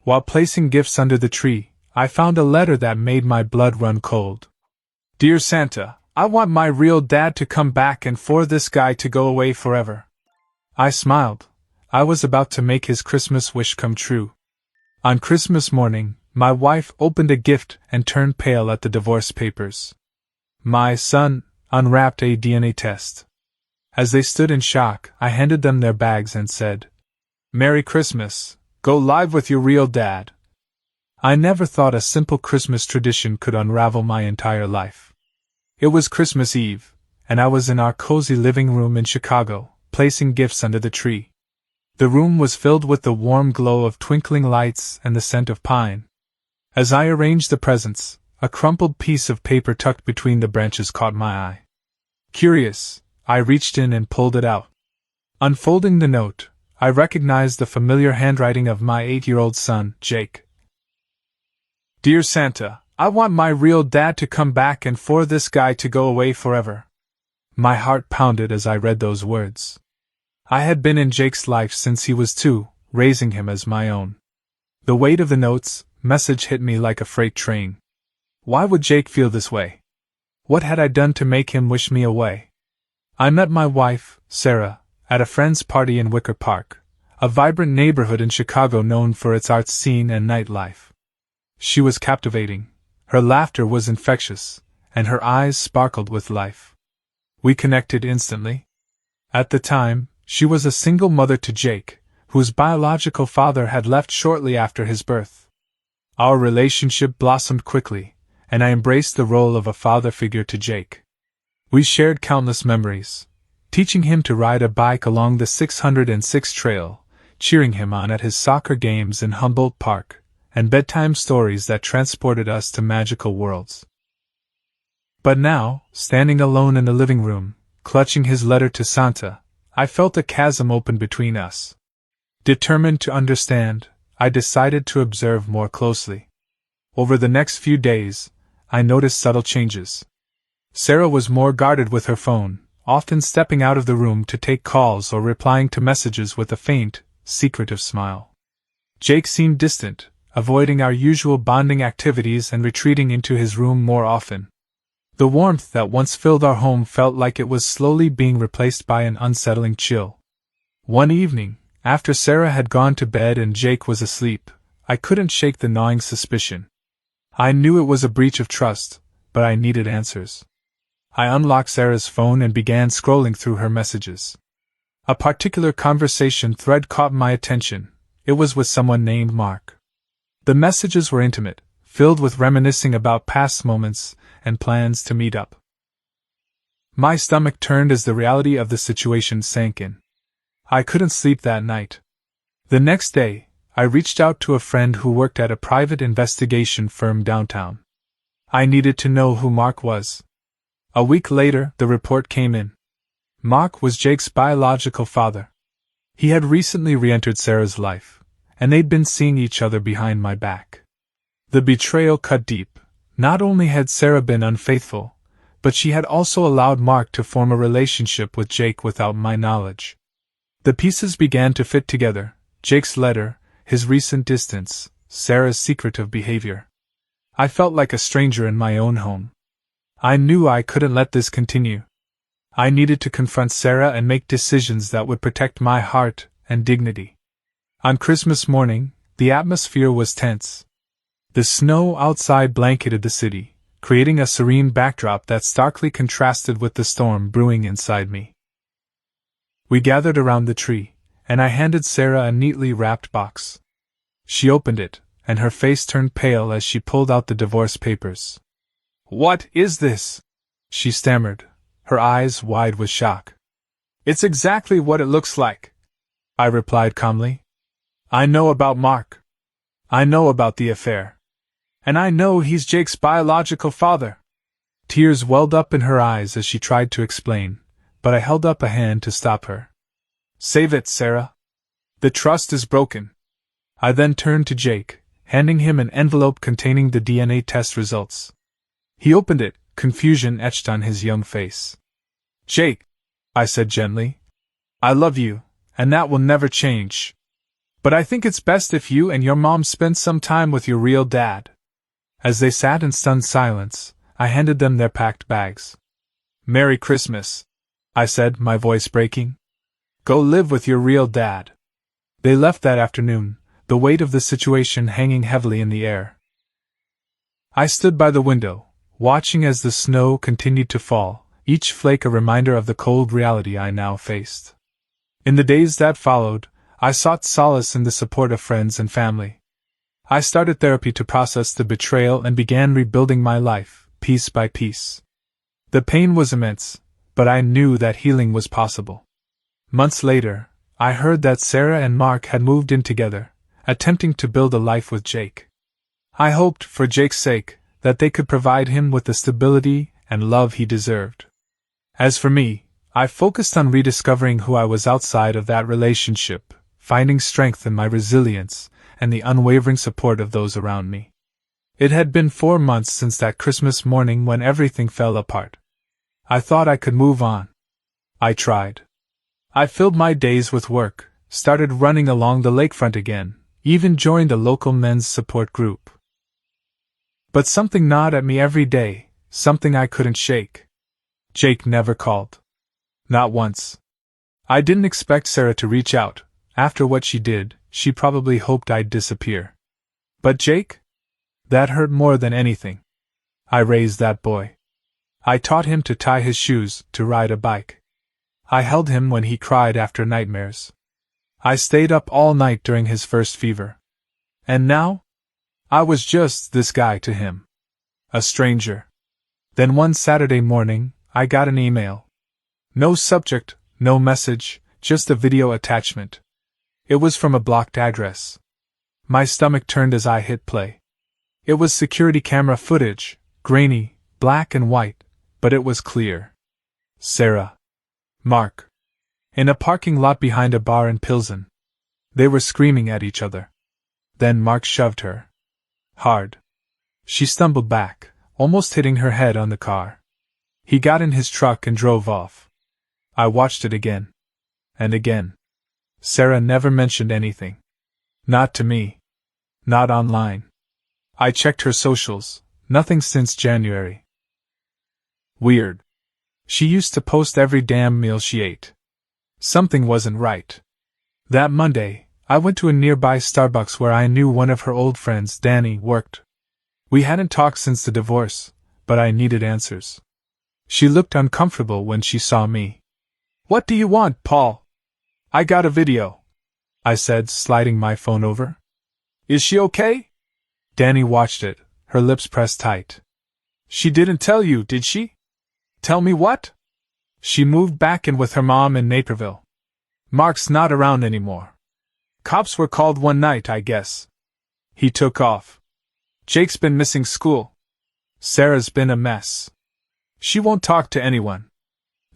While placing gifts under the tree, I found a letter that made my blood run cold. Dear Santa, I want my real dad to come back and for this guy to go away forever. I smiled. I was about to make his Christmas wish come true. On Christmas morning, my wife opened a gift and turned pale at the divorce papers. My son unwrapped a DNA test. As they stood in shock, I handed them their bags and said, "Merry Christmas, go live with your real dad." I never thought a simple Christmas tradition could unravel my entire life. It was Christmas Eve, and I was in our cozy living room in Chicago, placing gifts under the tree. The room was filled with the warm glow of twinkling lights and the scent of pine. As I arranged the presents, a crumpled piece of paper tucked between the branches caught my eye. Curious, I reached in and pulled it out. Unfolding the note, I recognized the familiar handwriting of my 8-year-old son, Jake. Dear Santa, I want my real dad to come back and for this guy to go away forever. My heart pounded as I read those words. I had been in Jake's life since he was 2, raising him as my own. The weight of the note's message hit me like a freight train. Why would Jake feel this way? What had I done to make him wish me away? I met my wife, Sarah, at a friend's party in Wicker Park, a vibrant neighborhood in Chicago known for its art scene and nightlife. She was captivating, her laughter was infectious, and her eyes sparkled with life. We connected instantly. At the time, she was a single mother to Jake, whose biological father had left shortly after his birth. Our relationship blossomed quickly, and I embraced the role of a father figure to Jake. We shared countless memories, teaching him to ride a bike along the 606 trail, cheering him on at his soccer games in Humboldt Park, and bedtime stories that transported us to magical worlds. But now, standing alone in the living room, clutching his letter to Santa, I felt a chasm open between us. Determined to understand, I decided to observe more closely. Over the next few days, I noticed subtle changes. Sarah was more guarded with her phone, often stepping out of the room to take calls or replying to messages with a faint, secretive smile. Jake seemed distant, avoiding our usual bonding activities and retreating into his room more often. The warmth that once filled our home felt like it was slowly being replaced by an unsettling chill. One evening, after Sarah had gone to bed and Jake was asleep, I couldn't shake the gnawing suspicion. I knew it was a breach of trust, but I needed answers. I unlocked Sarah's phone and began scrolling through her messages. A particular conversation thread caught my attention. It was with someone named Mark. The messages were intimate, filled with reminiscing about past moments and plans to meet up. My stomach turned as the reality of the situation sank in. I couldn't sleep that night. The next day, I reached out to a friend who worked at a private investigation firm downtown. I needed to know who Mark was. A week later, the report came in. Mark was Jake's biological father. He had recently re-entered Sarah's life, and they'd been seeing each other behind my back. The betrayal cut deep. Not only had Sarah been unfaithful, but she had also allowed Mark to form a relationship with Jake without my knowledge. The pieces began to fit together: Jake's letter, his recent distance, Sarah's secretive behavior. I felt like a stranger in my own home. I knew I couldn't let this continue. I needed to confront Sarah and make decisions that would protect my heart and dignity. On Christmas morning, the atmosphere was tense. The snow outside blanketed the city, creating a serene backdrop that starkly contrasted with the storm brewing inside me. We gathered around the tree, and I handed Sarah a neatly wrapped box. She opened it, and her face turned pale as she pulled out the divorce papers. "What is this?" she stammered, her eyes wide with shock. "It's exactly what it looks like," I replied calmly. "I know about Mark. I know about the affair. And I know he's Jake's biological father." Tears welled up in her eyes as she tried to explain, but I held up a hand to stop her. "Save it, Sarah. The trust is broken." I then turned to Jake, handing him an envelope containing the DNA test results. He opened it, confusion etched on his young face. "Jake," I said gently, "I love you, and that will never change." But I think it's best if you and your mom spend some time with your real dad. As they sat in stunned silence, I handed them their packed bags. Merry Christmas, I said, my voice breaking. Go live with your real dad. They left that afternoon, the weight of the situation hanging heavily in the air. I stood by the window, watching as the snow continued to fall, each flake a reminder of the cold reality I now faced. In the days that followed, I sought solace in the support of friends and family. I started therapy to process the betrayal and began rebuilding my life, piece by piece. The pain was immense, but I knew that healing was possible. Months later, I heard that Sarah and Mark had moved in together, attempting to build a life with Jake. I hoped, for Jake's sake, that they could provide him with the stability and love he deserved. As for me, I focused on rediscovering who I was outside of that relationship, finding strength in my resilience and the unwavering support of those around me. It had been 4 months since that Christmas morning when everything fell apart. I thought I could move on. I tried. I filled my days with work, started running along the lakefront again, even joined a local men's support group. But something gnawed at me every day, something I couldn't shake. Jake never called. Not once. I didn't expect Sarah to reach out. After what she did, she probably hoped I'd disappear. But Jake? That hurt more than anything. I raised that boy. I taught him to tie his shoes, to ride a bike. I held him when he cried after nightmares. I stayed up all night during his first fever. And now? I was just this guy to him. A stranger. Then one Saturday morning, I got an email. No subject, no message, just a video attachment. It was from a blocked address. My stomach turned as I hit play. It was security camera footage, grainy, black and white, but it was clear. Sarah. Mark. In a parking lot behind a bar in Pilsen. They were screaming at each other. Then Mark shoved her. Hard. She stumbled back, almost hitting her head on the car. He got in his truck and drove off. I watched it again. And again. Sarah never mentioned anything. Not to me. Not online. I checked her socials, nothing since January. Weird. She used to post every damn meal she ate. Something wasn't right. That Monday, I went to a nearby Starbucks where I knew one of her old friends, Danny, worked. We hadn't talked since the divorce, but I needed answers. She looked uncomfortable when she saw me. What do you want, Paul? I got a video, I said, sliding my phone over. Is she okay? Danny watched it, her lips pressed tight. She didn't tell you, did she? Tell me what? She moved back in with her mom in Naperville. Mark's not around anymore. Cops were called one night, I guess. He took off. Jake's been missing school. Sarah's been a mess. She won't talk to anyone.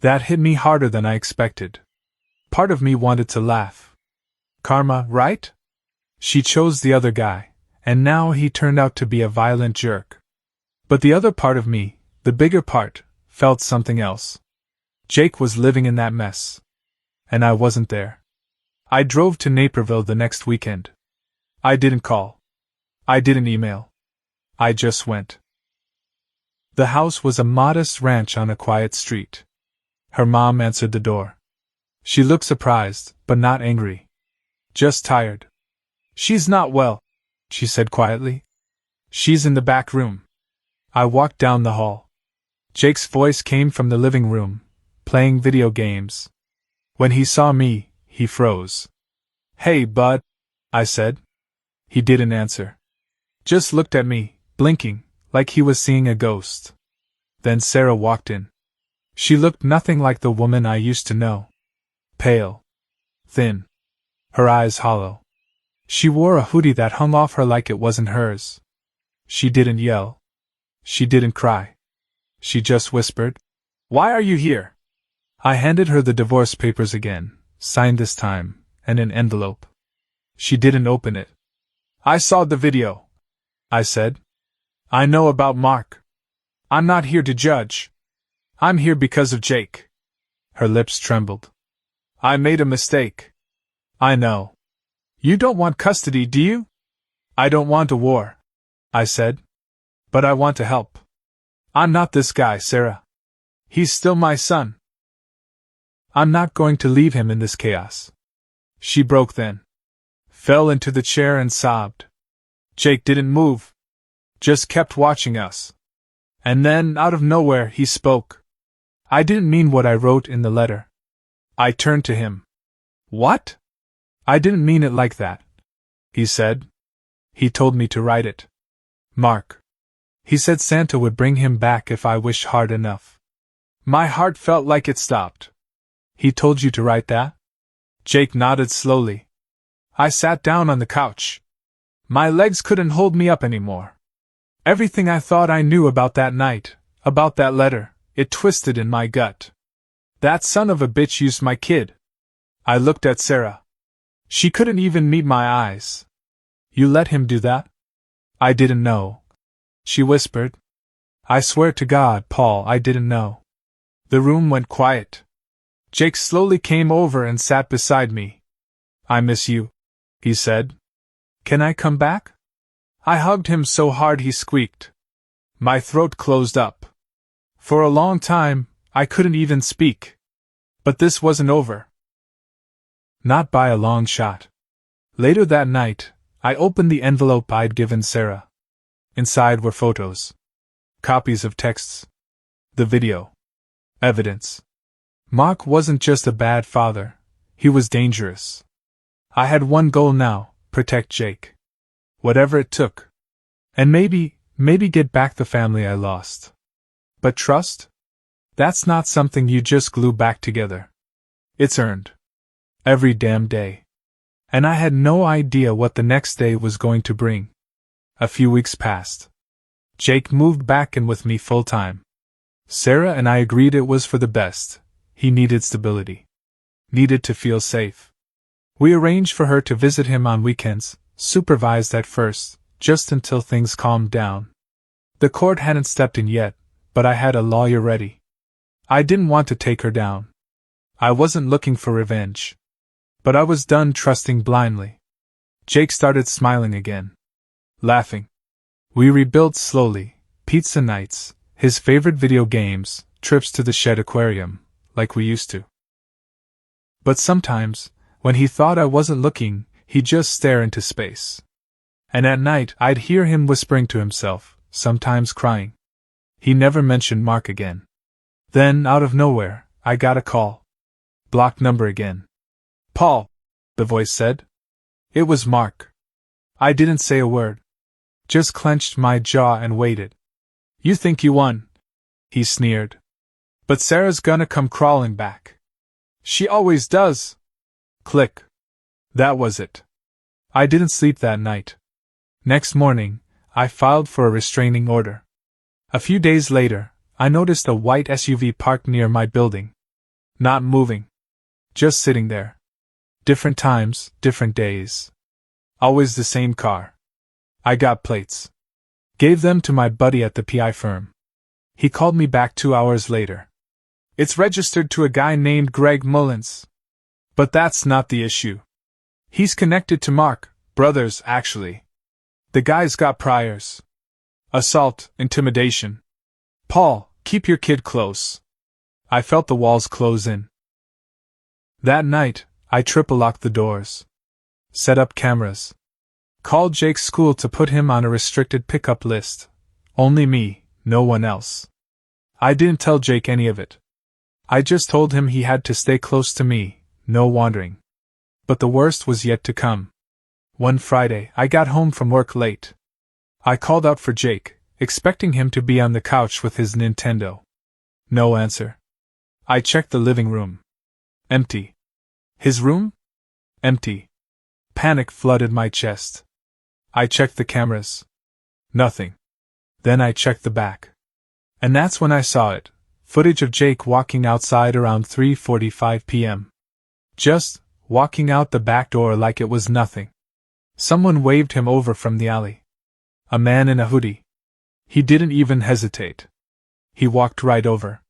That hit me harder than I expected. Part of me wanted to laugh. Karma, right? She chose the other guy, and now he turned out to be a violent jerk. But the other part of me, the bigger part, felt something else. Jake was living in that mess. And I wasn't there. I drove to Naperville the next weekend. I didn't call. I didn't email. I just went. The house was a modest ranch on a quiet street. Her mom answered the door. She looked surprised, but not angry. Just tired. She's not well, she said quietly. She's in the back room. I walked down the hall. Jake's voice came from the living room, playing video games. When he saw me, he froze. Hey, bud, I said. He didn't answer. Just looked at me, blinking, like he was seeing a ghost. Then Sarah walked in. She looked nothing like the woman I used to know. Pale. Thin. Her eyes hollow. She wore a hoodie that hung off her like it wasn't hers. She didn't yell. She didn't cry. She just whispered, "Why are you here?" I handed her the divorce papers again, signed this time, and an envelope. She didn't open it. "I saw the video," I said. "I know about Mark. I'm not here to judge. I'm here because of Jake." Her lips trembled. "I made a mistake." "I know. You don't want custody, do you? I don't want a war, I said. But I want to help. I'm not this guy, Sarah. He's still my son. I'm not going to leave him in this chaos. She broke then. Fell into the chair and sobbed. Jake didn't move. Just kept watching us. And then, out of nowhere, he spoke. I didn't mean what I wrote in the letter. I turned to him. What? I didn't mean it like that, he said. He told me to write it. Mark. He said Santa would bring him back if I wished hard enough. My heart felt like it stopped. He told you to write that? Jake nodded slowly. I sat down on the couch. My legs couldn't hold me up anymore. Everything I thought I knew about that night, about that letter, it twisted in my gut. That son of a bitch used my kid. I looked at Sarah. She couldn't even meet my eyes. You let him do that? I didn't know, she whispered. I swear to God, Paul, I didn't know. The room went quiet. Jake slowly came over and sat beside me. I miss you, he said. Can I come back? I hugged him so hard he squeaked. My throat closed up. For a long time, I couldn't even speak. But this wasn't over. Not by a long shot. Later that night, I opened the envelope I'd given Sarah. Inside were photos. Copies of texts. The video. Evidence. Mark wasn't just a bad father, he was dangerous. I had one goal now, protect Jake. Whatever it took. And maybe get back the family I lost. But trust? That's not something you just glue back together. It's earned. Every damn day. And I had no idea what the next day was going to bring. A few weeks passed. Jake moved back in with me full time. Sarah and I agreed it was for the best. He needed stability. Needed to feel safe. We arranged for her to visit him on weekends, supervised at first, just until things calmed down. The court hadn't stepped in yet, but I had a lawyer ready. I didn't want to take her down. I wasn't looking for revenge. But I was done trusting blindly. Jake started smiling again. Laughing. We rebuilt slowly, pizza nights, his favorite video games, trips to the shed aquarium, like we used to. But sometimes, when he thought I wasn't looking, he'd just stare into space. And at night I'd hear him whispering to himself, sometimes crying. He never mentioned Mark again. Then, out of nowhere, I got a call. Blocked number again. Paul, the voice said. It was Mark. I didn't say a word. Just clenched my jaw and waited. You think you won, he sneered. But Sarah's gonna come crawling back. She always does. Click. That was it. I didn't sleep that night. Next morning, I filed for a restraining order. A few days later, I noticed a white SUV parked near my building. Not moving. Just sitting there. Different times, different days. Always the same car. I got plates. Gave them to my buddy at the PI firm. He called me back 2 hours later. It's registered to a guy named Greg Mullins. But that's not the issue. He's connected to Mark, brothers actually. The guy's got priors. Assault, intimidation. Paul, keep your kid close. I felt the walls close in. That night, I triple-locked the doors. Set up cameras. Called Jake's school to put him on a restricted pickup list. Only me, no one else. I didn't tell Jake any of it. I just told him he had to stay close to me, no wandering. But the worst was yet to come. One Friday, I got home from work late. I called out for Jake, expecting him to be on the couch with his Nintendo. No answer. I checked the living room. Empty. His room? Empty. Panic flooded my chest. I checked the cameras. Nothing. Then I checked the back. And that's when I saw it. Footage of Jake walking outside around 3:45 p.m. Just walking out the back door like it was nothing. Someone waved him over from the alley. A man in a hoodie. He didn't even hesitate. He walked right over.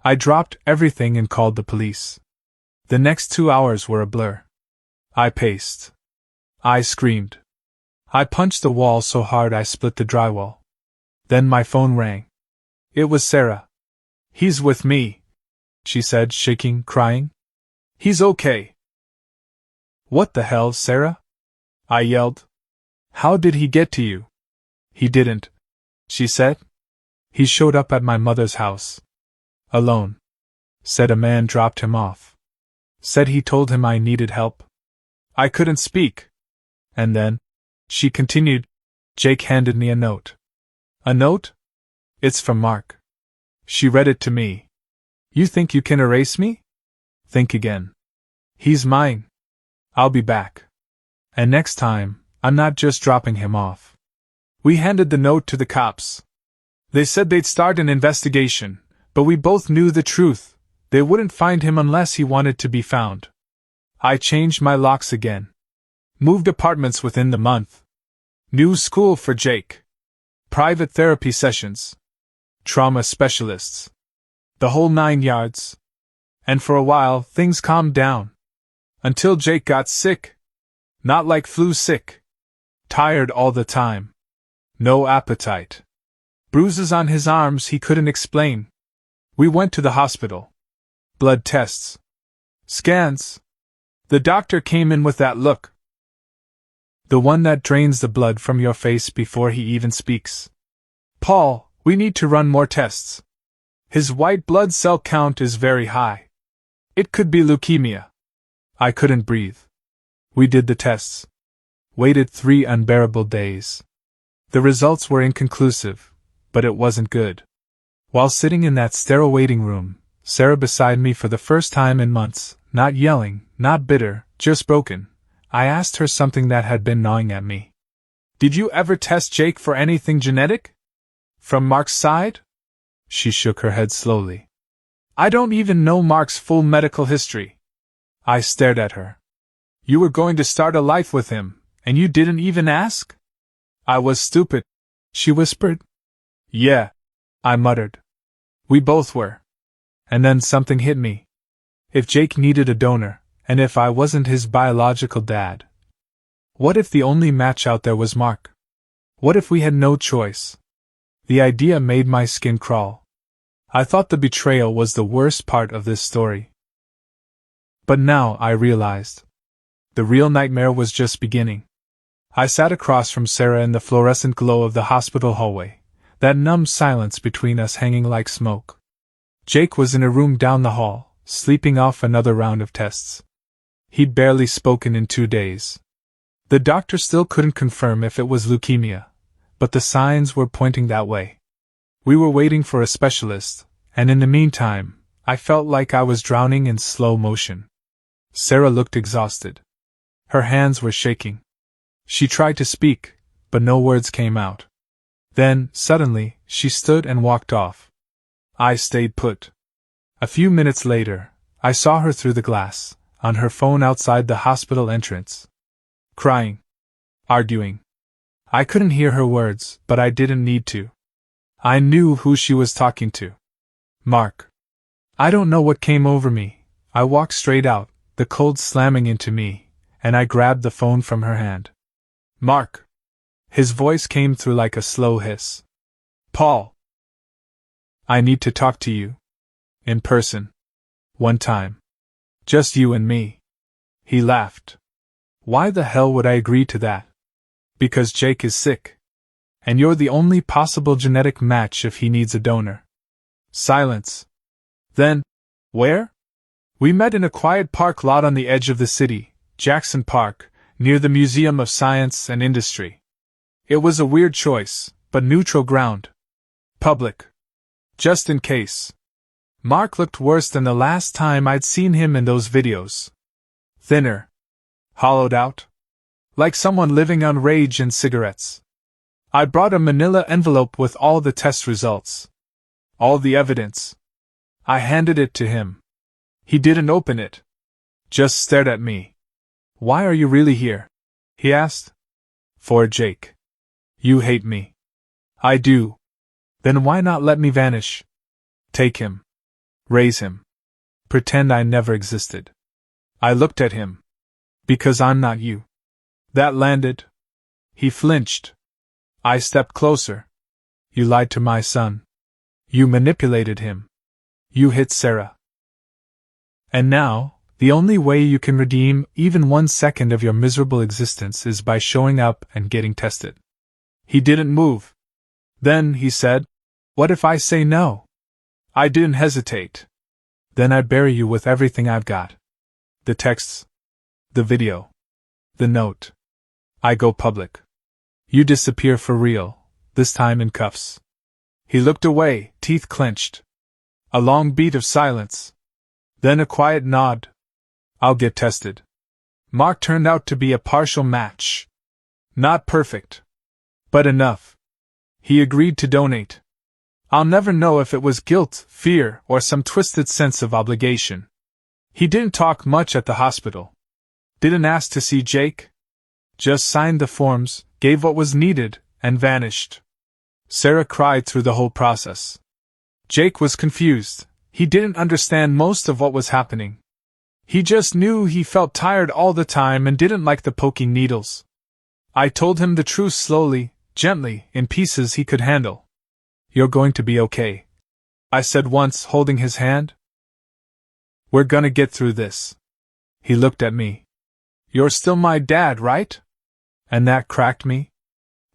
I dropped everything and called the police. The next 2 hours were a blur. I paced. I screamed. I punched the wall so hard I split the drywall. Then my phone rang. It was Sarah. "He's with me," she said, shaking, crying. "He's okay." "What the hell, Sarah?" I yelled. "How did he get to you?" "He didn't," she said. "He showed up at my mother's house. Alone. Said a man dropped him off. Said he told him I needed help." I couldn't speak. "And then," she continued, "Jake handed me a note." "A note?" "It's from Mark." She read it to me. "You think you can erase me? Think again. He's mine. I'll be back. And next time, I'm not just dropping him off." We handed the note to the cops. They said they'd start an investigation, but we both knew the truth. They wouldn't find him unless he wanted to be found. I changed my locks again. Moved apartments within the month. New school for Jake. Private therapy sessions. Trauma specialists. The whole 9 yards. And for a while, things calmed down. Until Jake got sick. Not like flu sick. Tired all the time. No appetite. Bruises on his arms he couldn't explain. We went to the hospital. Blood tests. Scans. The doctor came in with that look. The one that drains the blood from your face before he even speaks. "Paul, we need to run more tests. His white blood cell count is very high. It could be leukemia." I couldn't breathe. We did the tests. Waited 3 unbearable days. The results were inconclusive, but it wasn't good. While sitting in that sterile waiting room, Sarah beside me for the first time in months, not yelling, not bitter, just broken, I asked her something that had been gnawing at me. "Did you ever test Jake for anything genetic? From Mark's side?" She shook her head slowly. "I don't even know Mark's full medical history." I stared at her. "You were going to start a life with him, and you didn't even ask?" "I was stupid," she whispered. "Yeah," I muttered. "We both were." And then something hit me. If Jake needed a donor, and if I wasn't his biological dad, what if the only match out there was Mark? What if we had no choice? The idea made my skin crawl. I thought the betrayal was the worst part of this story. But now I realized. The real nightmare was just beginning. I sat across from Sarah in the fluorescent glow of the hospital hallway, that numb silence between us hanging like smoke. Jake was in a room down the hall, sleeping off another round of tests. He'd barely spoken in 2 days. The doctor still couldn't confirm if it was leukemia, but the signs were pointing that way. We were waiting for a specialist, and in the meantime, I felt like I was drowning in slow motion. Sarah looked exhausted. Her hands were shaking. She tried to speak, but no words came out. Then, suddenly, she stood and walked off. I stayed put. A few minutes later, I saw her through the glass, on her phone outside the hospital entrance. Crying. Arguing. I couldn't hear her words, but I didn't need to. I knew who she was talking to. Mark. I don't know what came over me. I walked straight out, the cold slamming into me, and I grabbed the phone from her hand. "Mark." His voice came through like a slow hiss. "Paul. I need to talk to you. In person. One time. Just you and me." He laughed. "Why the hell would I agree to that?" "Because Jake is sick. And you're the only possible genetic match if he needs a donor." Silence. Then, "Where?" "We met in a quiet park lot on the edge of the city, Jackson Park, near the Museum of Science and Industry. It was a weird choice, but neutral ground. Public. Just in case." Mark looked worse than the last time I'd seen him in those videos. Thinner. Hollowed out. Like someone living on rage and cigarettes. I brought a manila envelope with all the test results. All the evidence. I handed it to him. He didn't open it. Just stared at me. "Why are you really here?" he asked. "For Jake." "You hate me." "I do." "Then why not let me vanish? Take him. Raise him. Pretend I never existed." I looked at him. "Because I'm not you." That landed. He flinched. I stepped closer. You lied to my son. You manipulated him. You hit Sarah. And now, the only way you can redeem even 1 second of your miserable existence is by showing up and getting tested. He didn't move. Then, he said, "What if I say no?" I didn't hesitate. "Then I bury you with everything I've got. The texts. The video. The note. I go public. You disappear for real, this time in cuffs." He looked away, teeth clenched. A long beat of silence. Then a quiet nod. "I'll get tested." Mark turned out to be a partial match. Not perfect. But enough. He agreed to donate. I'll never know if it was guilt, fear, or some twisted sense of obligation. He didn't talk much at the hospital. Didn't ask to see Jake. Just signed the forms, gave what was needed, and vanished. Sarah cried through the whole process. Jake was confused. He didn't understand most of what was happening. He just knew he felt tired all the time and didn't like the poking needles. I told him the truth slowly, gently, in pieces he could handle. "You're going to be okay," I said once, holding his hand. "We're gonna get through this." He looked at me. "You're still my dad, right?" And that cracked me.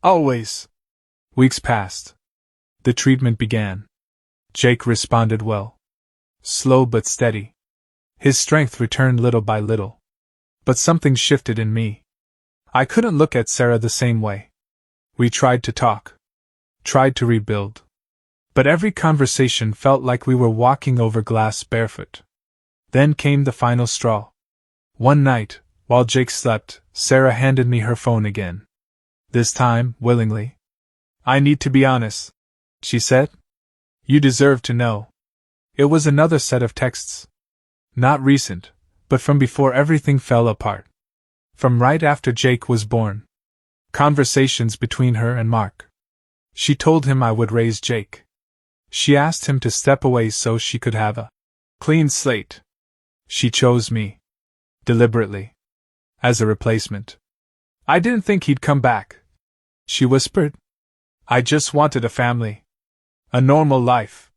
"Always." Weeks passed. The treatment began. Jake responded well. Slow but steady. His strength returned little by little. But something shifted in me. I couldn't look at Sarah the same way. We tried to talk. Tried to rebuild. But every conversation felt like we were walking over glass barefoot. Then came the final straw. One night, while Jake slept, Sarah handed me her phone again. This time, willingly. "I need to be honest," she said. "You deserve to know." It was another set of texts. Not recent, but from before everything fell apart. From right after Jake was born. Conversations between her and Mark. She told him I would raise Jake. She asked him to step away so she could have a clean slate. She chose me. Deliberately. As a replacement. "I didn't think he'd come back," she whispered. "I just wanted a family. A normal life."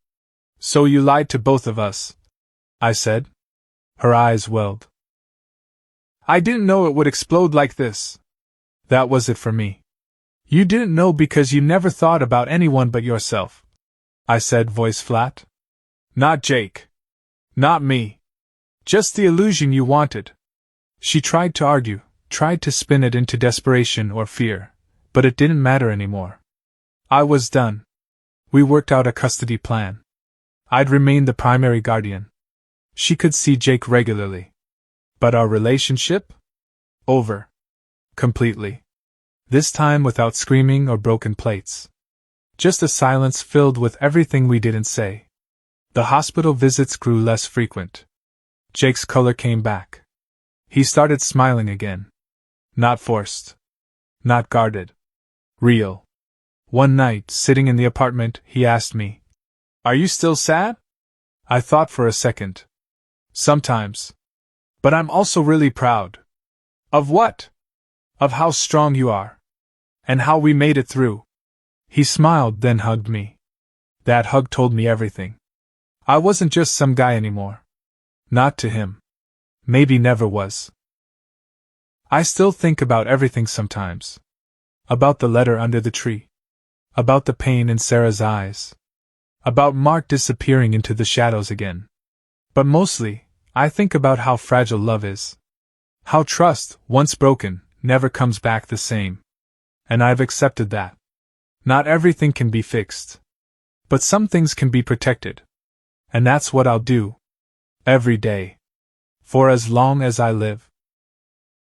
"So you lied to both of us," I said. Her eyes welled. "I didn't know it would explode like this." That was it for me. "You didn't know because you never thought about anyone but yourself," I said, voice flat. "Not Jake. Not me. Just the illusion you wanted." She tried to argue, tried to spin it into desperation or fear, but it didn't matter anymore. I was done. We worked out a custody plan. I'd remain the primary guardian. She could see Jake regularly. But our relationship? Over. Completely. This time without screaming or broken plates. Just a silence filled with everything we didn't say. The hospital visits grew less frequent. Jake's color came back. He started smiling again. Not forced. Not guarded. Real. One night, sitting in the apartment, he asked me, "Are you still sad?" I thought for a second. "Sometimes. But I'm also really proud." "Of what?" "Of how strong you are. And how we made it through." He smiled, then hugged me. That hug told me everything. I wasn't just some guy anymore. Not to him. Maybe never was. I still think about everything sometimes. About the letter under the tree. About the pain in Sarah's eyes. About Mark disappearing into the shadows again. But mostly, I think about how fragile love is. How trust, once broken, never comes back the same. And I've accepted that. Not everything can be fixed. But some things can be protected. And that's what I'll do. Every day. For as long as I live.